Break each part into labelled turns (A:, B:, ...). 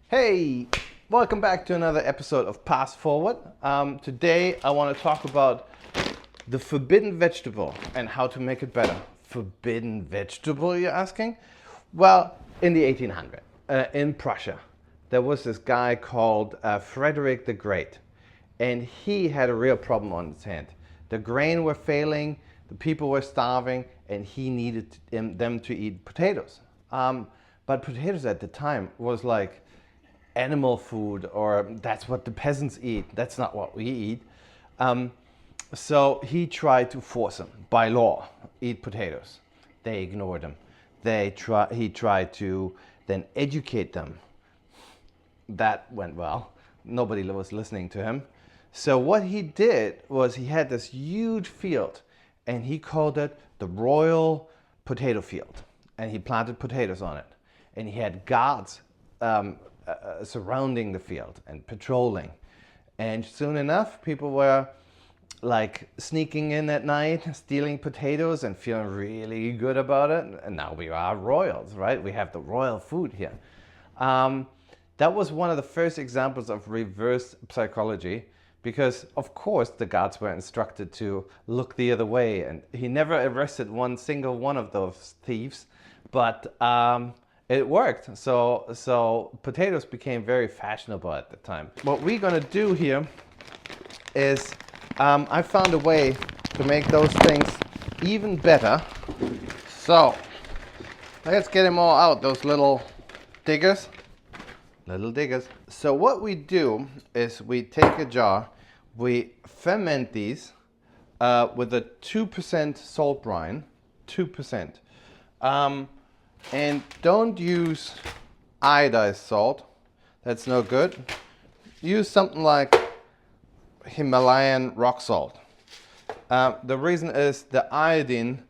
A: Hey, welcome back to another episode of Pass Forward. Today I want to talk about the forbidden vegetable and how to make it better. Forbidden vegetable, you're asking? Well, in the 1800s, in Prussia, there was this guy called Frederick the Great, and he had a real problem on his hand. The grain were failing, the people were starving, and he needed them to eat potatoes. But potatoes at the time was like animal food, or that's what the peasants eat. That's not what we eat. So he tried to force them by law eat potatoes. They ignored him. He tried to then educate them. That went well. Nobody was listening to him. So what he did was he had this huge field, and he called it the Royal Potato Field, and he planted potatoes on it, and he had guards surrounding the field and patrolling. And soon enough, people were like sneaking in at night, stealing potatoes and feeling really good about it. And now we are royals, right? We have the royal food here. That was one of the first examples of reverse psychology, because of course the guards were instructed to look the other way, and he never arrested one single one of those thieves, but it worked. So potatoes became very fashionable at the time. What we're gonna do here is I found a way to make those things even better. So let's get them all out, those little diggers. So what we do is we take a jar, we ferment these with a 2% salt brine, 2%. And don't use iodized salt, that's no good. Use something like Himalayan Rock Salt. The reason is the iodine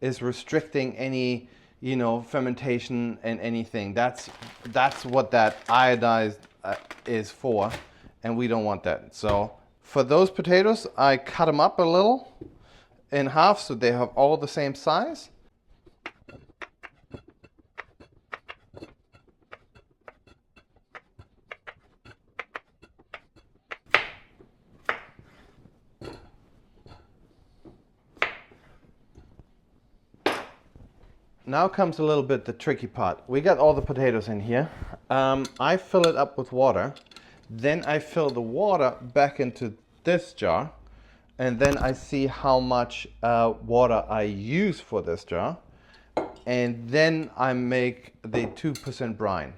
A: is restricting any, fermentation and anything. That's what that iodized is for, and we don't want that. So for those potatoes, I cut them up a little in half so they have all the same size. Now comes a little bit the tricky part. We got all the potatoes in here. I fill it up with water. Then I fill the water back into this jar. And then I see how much water I use for this jar. And then I make the 2% brine.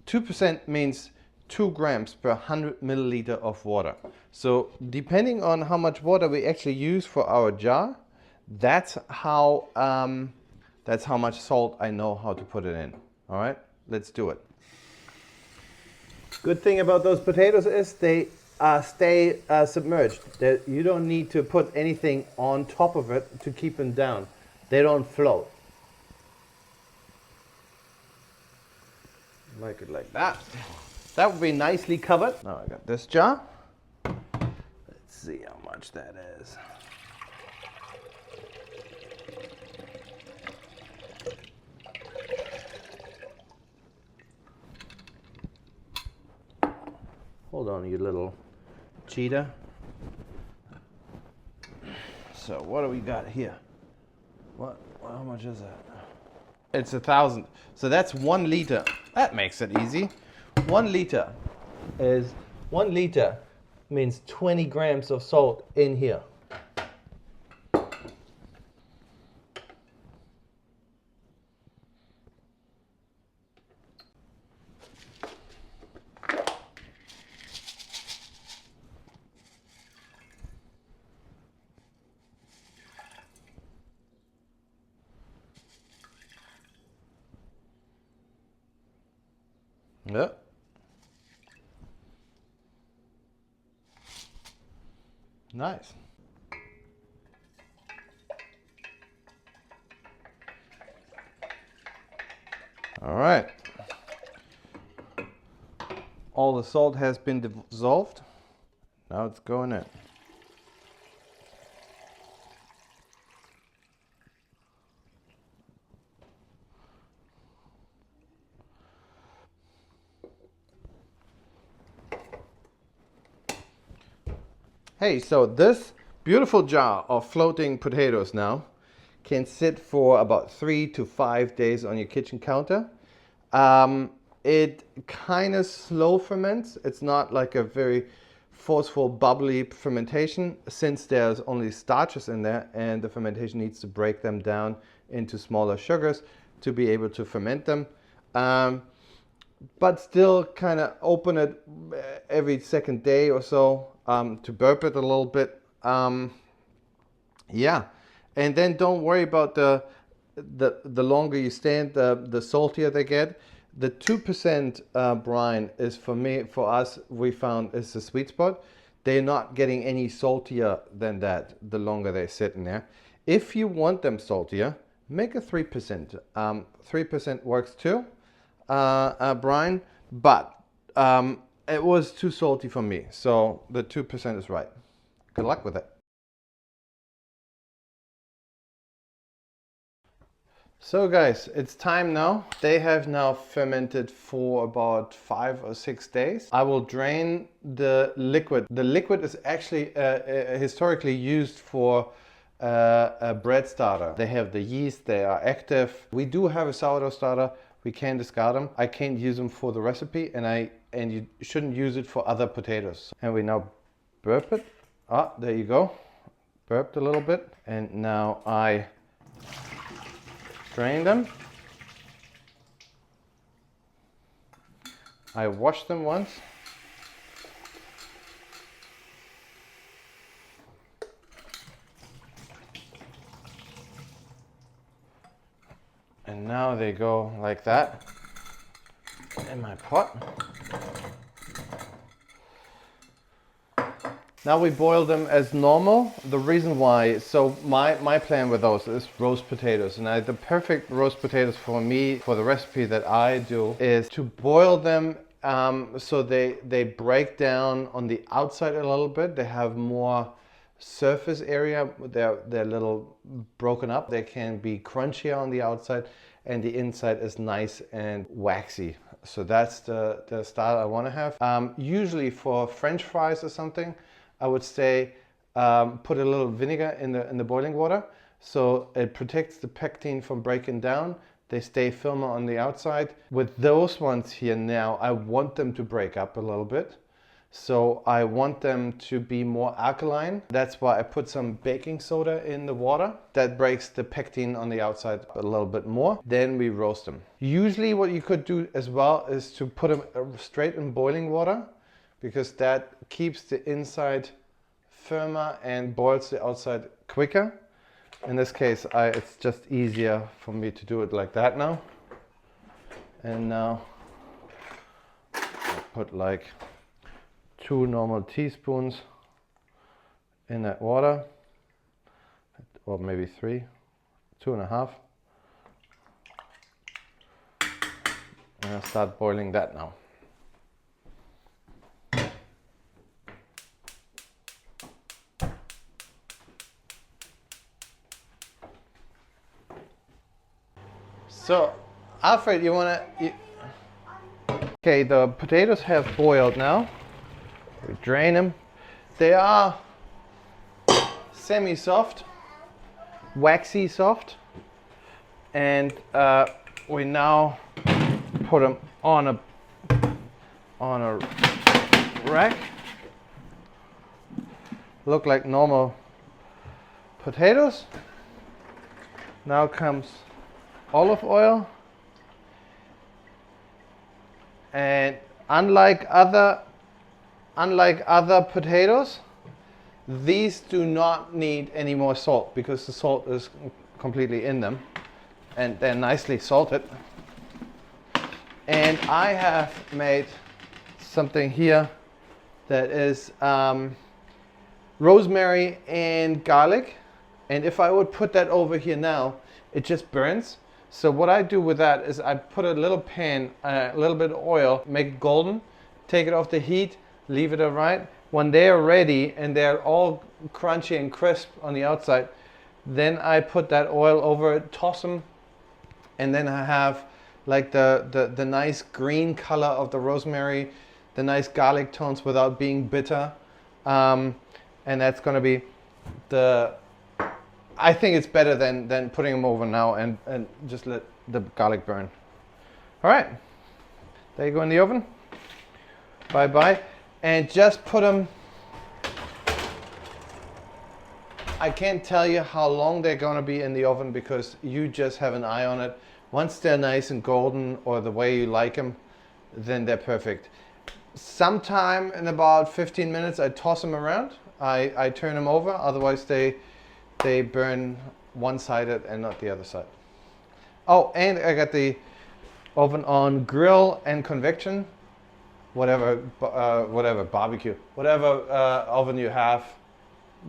A: 2% means 2 grams per 100 milliliter of water. So depending on how much water we actually use for our jar, that's how much salt I know how to put it in. All right, let's do it. Good thing about those potatoes is they stay submerged. You don't need to put anything on top of it to keep them down. They don't float. Like it like that. That would be nicely covered. Now I got this jar. Let's see how much that is. Hold on, you little cheetah. So what do we got here? How much is that? It's 1,000. So that's 1 liter. That makes it easy. 1 liter means 20 grams of salt in here. Yep. Nice. All right. All the salt has been dissolved. Now it's going in. Hey, so this beautiful jar of floating potatoes now can sit for about 3 to 5 days on your kitchen counter. It kind of slow ferments. It's not like a very forceful, bubbly fermentation, since there's only starches in there and the fermentation needs to break them down into smaller sugars to be able to ferment them. But still kind of open it every second day or so to burp it a little bit. Yeah, and then don't worry about the longer you stand, the saltier they get. The 2% brine is for us, we found is the sweet spot. They're not getting any saltier than that the longer they sit in there. If you want them saltier, make a 3%. 3% works too, brine, but it was too salty for me, so the 2% is right. Good luck with it. So guys, it's time now. They have now fermented for about 5 or 6 days. I will drain the liquid. The liquid is actually historically used for a bread starter. They have the yeast, they are active. We do have a sourdough starter. We can discard them. I can't use them for the recipe, and you shouldn't use it for other potatoes. And we now burp it. Ah, there you go. Burped a little bit. And now I drain them. I wash them once. And now they go like that in my pot. Now we boil them as normal. The reason why, so my plan with those is roast potatoes. And the perfect roast potatoes for me, for the recipe that I do, is to boil them so they break down on the outside a little bit. They have more surface area. They're a little broken up. They can be crunchier on the outside and the inside is nice and waxy. So that's the style I want to have. Usually for French fries or something, I would say put a little vinegar in the boiling water, so it protects the pectin from breaking down. They stay firmer on the outside. With those ones here now, I want them to break up a little bit. So I want them to be more alkaline. That's why I put some baking soda in the water. That breaks the pectin on the outside a little bit more. Then we roast them. Usually what you could do as well is to put them straight in boiling water, because that keeps the inside firmer and boils the outside quicker. In this case, it's just easier for me to do it like that now. And now I put like 2 normal teaspoons in that water, or maybe 3, 2.5. And I'll start boiling that now. So, Alfred, you wanna... Okay, the potatoes have boiled now. We drain them. They are semi-soft, waxy soft. And we now put them on a rack. Look like normal potatoes. Now comes olive oil, and unlike other potatoes, these do not need any more salt because the salt is completely in them and they're nicely salted. And I have made something here that is rosemary and garlic, and if I would put that over here now, it just burns. So what I do with that is I put a little pan, a little bit of oil, make it golden, take it off the heat, leave it right. When they are ready and they're all crunchy and crisp on the outside, then I put that oil over it, toss them, and then I have like the nice green color of the rosemary, the nice garlic tones without being bitter. And and that's gonna be I think it's better than putting them over now and just let the garlic burn. All right, there you go in the oven. Bye bye, and just put them. I can't tell you how long they're gonna be in the oven because you just have an eye on it. Once they're nice and golden or the way you like them, then they're perfect. Sometime in about 15 minutes, I toss them around. I turn them over, otherwise they burn one-sided and not the other side. Oh, and I got the oven on grill and convection, whatever barbecue, whatever oven you have,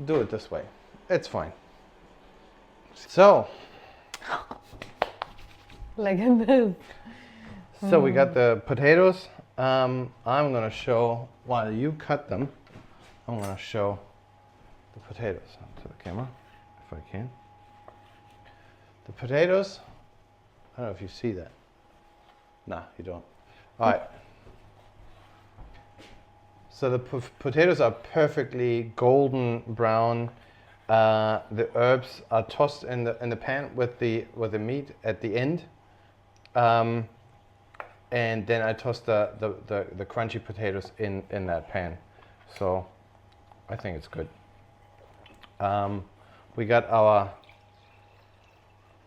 A: do it this way. It's fine. So,
B: look at this.
A: So we got the potatoes. I'm gonna show, while you cut them, I'm gonna show the potatoes to the camera, if I can. The potatoes, I don't know if you see that. Nah, you don't. All right. So the potatoes are perfectly golden brown. The herbs are tossed in the pan with the meat at the end. And then I toss the crunchy potatoes in that pan. So I think it's good. We got our,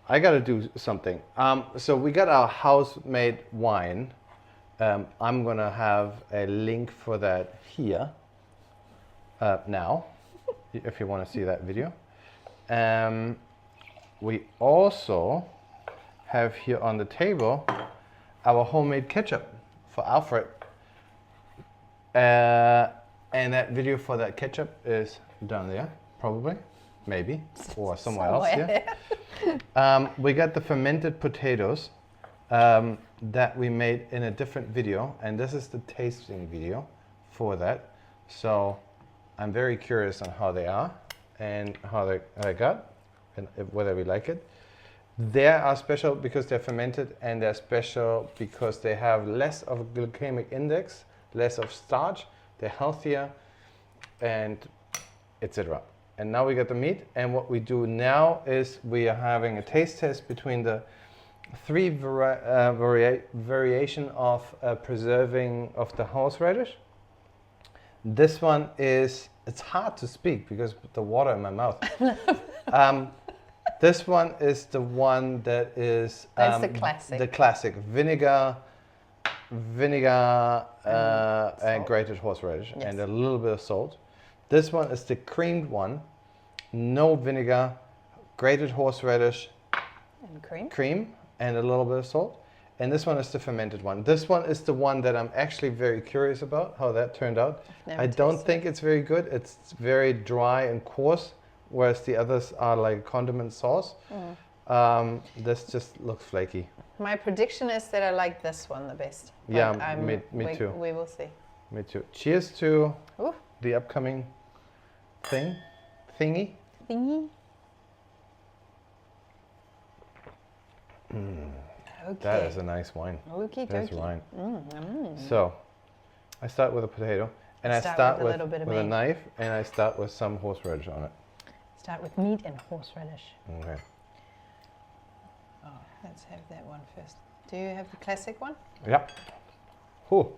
A: I gotta do something. So we got our house-made wine. I'm gonna have a link for that here now, if you wanna see that video. We also have here on the table our homemade ketchup for Alfred. And that video for that ketchup is down there, probably, maybe, or somewhere else here. We got the fermented potatoes that we made in a different video, and this is the tasting video for that. So I'm very curious on how they are and how they got and whether we like it. They are special because they're fermented, and they're special because they have less of a glycemic index, less of starch, they're healthier, and etc. And now we got the meat, and what we do now is we are having a taste test between the three variation of preserving of the horseradish. This one is, it's hard to speak because the water in my mouth. This one is the one that is
B: that's the classic.
A: The classic vinegar, and grated horseradish, yes, and a little bit of salt. This one is the creamed one, no vinegar, grated horseradish,
B: and
A: cream, and a little bit of salt. And this one is the fermented one. This one is the one that I'm actually very curious about how that turned out. I don't think it's very good. It's very dry and coarse, whereas the others are like condiment sauce. This just looks flaky.
B: My prediction is that I like this one the best.
A: Yeah, me too.
B: We will see.
A: Me too. Cheers to the upcoming thingy. Okay. That is a nice wine.
B: Okay,
A: that's wine. So, I start with a potato, and I start with a knife, and I start with some horseradish on it.
B: Start with meat and horseradish.
A: Okay.
B: Oh, let's have that one first. Do you have the classic one?
A: Yep. Ooh.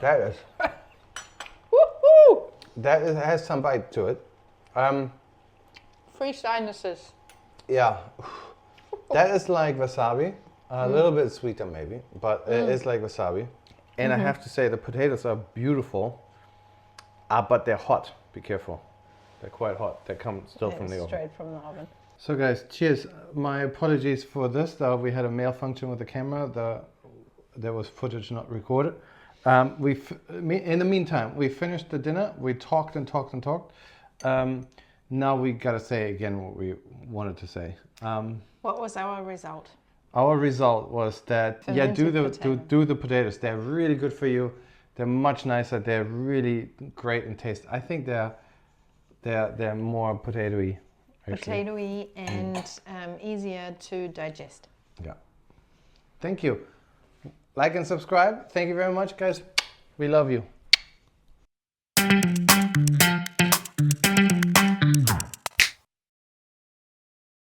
A: That is.
B: Woohoo!
A: That has some bite to it.
B: Free sinuses.
A: Yeah. That is like wasabi. A little bit sweeter maybe, but it is like wasabi. And I have to say the potatoes are beautiful, but they're hot. Be careful. They're quite hot. They come still from the oven.
B: Straight from the oven. So
A: guys, cheers. My apologies for this. We had a malfunction with the camera. There was footage not recorded. In the meantime, we finished the dinner. We talked and talked and talked. Now we gotta say again what we wanted to say.
B: What was our result?
A: Our result was that do the potatoes. They're really good for you. They're much nicer. They're really great in taste. I think they're more potatoey.
B: Potatoey and easier to digest.
A: Yeah. Thank you. Like and subscribe. Thank you very much, guys. We love you.